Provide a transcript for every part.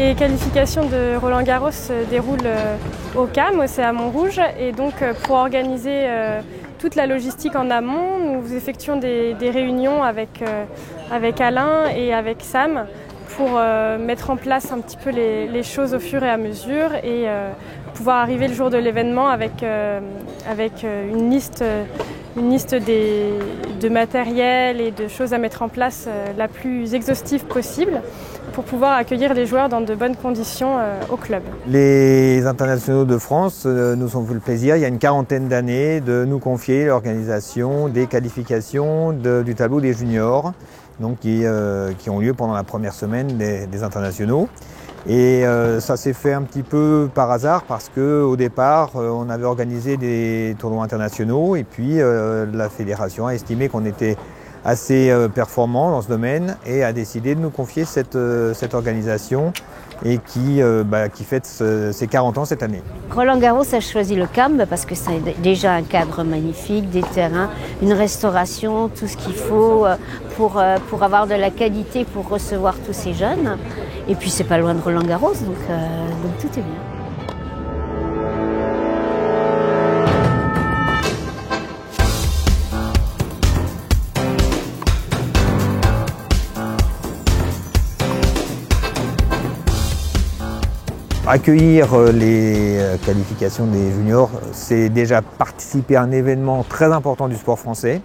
Les qualifications de Roland-Garros se déroulent au CAM, à Montrouge, et donc pour organiser toute la logistique en amont, nous effectuons des réunions avec Alain et avec Sam pour mettre en place un petit peu les choses au fur et à mesure et pouvoir arriver le jour de l'événement avec une liste de matériel et de choses à mettre en place la plus exhaustive possible pour pouvoir accueillir les joueurs dans de bonnes conditions au club. Les internationaux de France nous ont fait le plaisir, il y a une quarantaine d'années, de nous confier l'organisation des qualifications du tableau des juniors, donc qui ont lieu pendant la première semaine des internationaux. Et ça s'est fait un petit peu par hasard parce qu'au départ, on avait organisé des tournois internationaux et puis la fédération a estimé qu'on était assez performant dans ce domaine et a décidé de nous confier cette organisation et qui fête ses 40 ans cette année. Roland-Garros a choisi le CAM parce que c'est déjà un cadre magnifique, des terrains, une restauration, tout ce qu'il faut pour avoir de la qualité pour recevoir tous ces jeunes. Et puis c'est pas loin de Roland-Garros, donc tout est bien. Accueillir les qualifications des juniors, c'est déjà participer à un événement très important du sport français,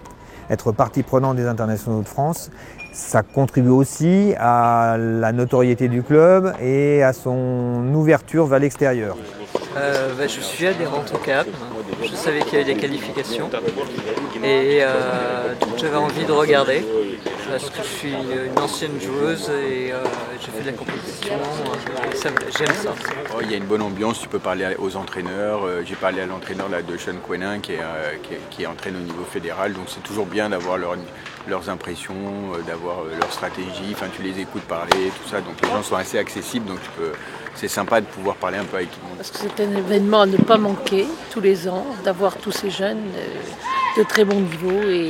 être partie prenante des internationaux de France. Ça contribue aussi à la notoriété du club et à son ouverture vers l'extérieur. Je suis adhérente au CAM, je savais qu'il y avait des qualifications et donc j'avais envie de regarder parce que je suis une ancienne joueuse et j'ai fait de la compétition, j'aime ça. Oh, il y a une bonne ambiance, tu peux parler aux entraîneurs, j'ai parlé à l'entraîneur de Sean Quenin qui entraîne au niveau fédéral, donc c'est toujours bien d'avoir leurs impressions, d'avoir leur stratégie, enfin tu les écoutes parler, tout ça, donc les gens sont assez accessibles, donc c'est sympa de pouvoir parler un peu avec tout le monde. Parce que c'est un événement à ne pas manquer tous les ans, d'avoir tous ces jeunes de très bon niveau et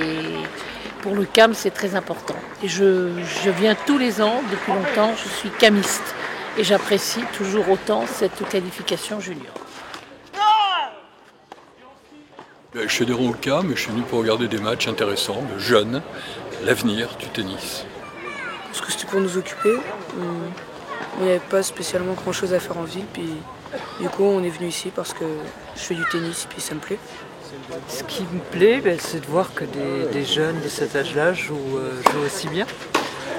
pour le CAM c'est très important. Et je viens tous les ans, depuis longtemps, je suis camiste et j'apprécie toujours autant cette qualification junior. Je suis adhérent au CAM et je suis venu pour regarder des matchs intéressants, de jeunes, l'avenir du tennis. Parce que c'était pour nous occuper. Il n'y avait pas spécialement grand chose à faire en ville, puis du coup on est venu ici parce que je fais du tennis et puis ça me plaît. Ce qui me plaît, c'est de voir que des jeunes de cet âge-là jouent aussi bien.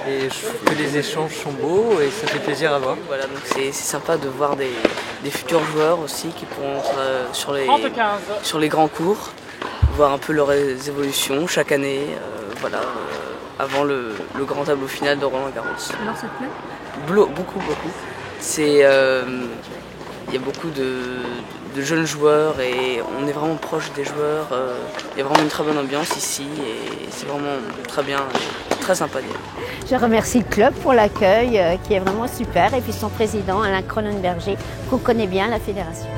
Et je trouve que les échanges sont beaux et ça fait plaisir à voir. Voilà, donc c'est sympa de voir des futurs joueurs aussi qui pourront être sur les grands cours, voir un peu leurs évolutions chaque année, avant le grand tableau final de Roland-Garros. Alors ça te plaît ? Beaucoup. Il y a beaucoup de jeunes joueurs et on est vraiment proche des joueurs. Il y a vraiment une très bonne ambiance ici et c'est vraiment très bien, très sympa. Je remercie le club pour l'accueil qui est vraiment super et puis son président Alain Cronenberger qu'on connaît bien, la fédération.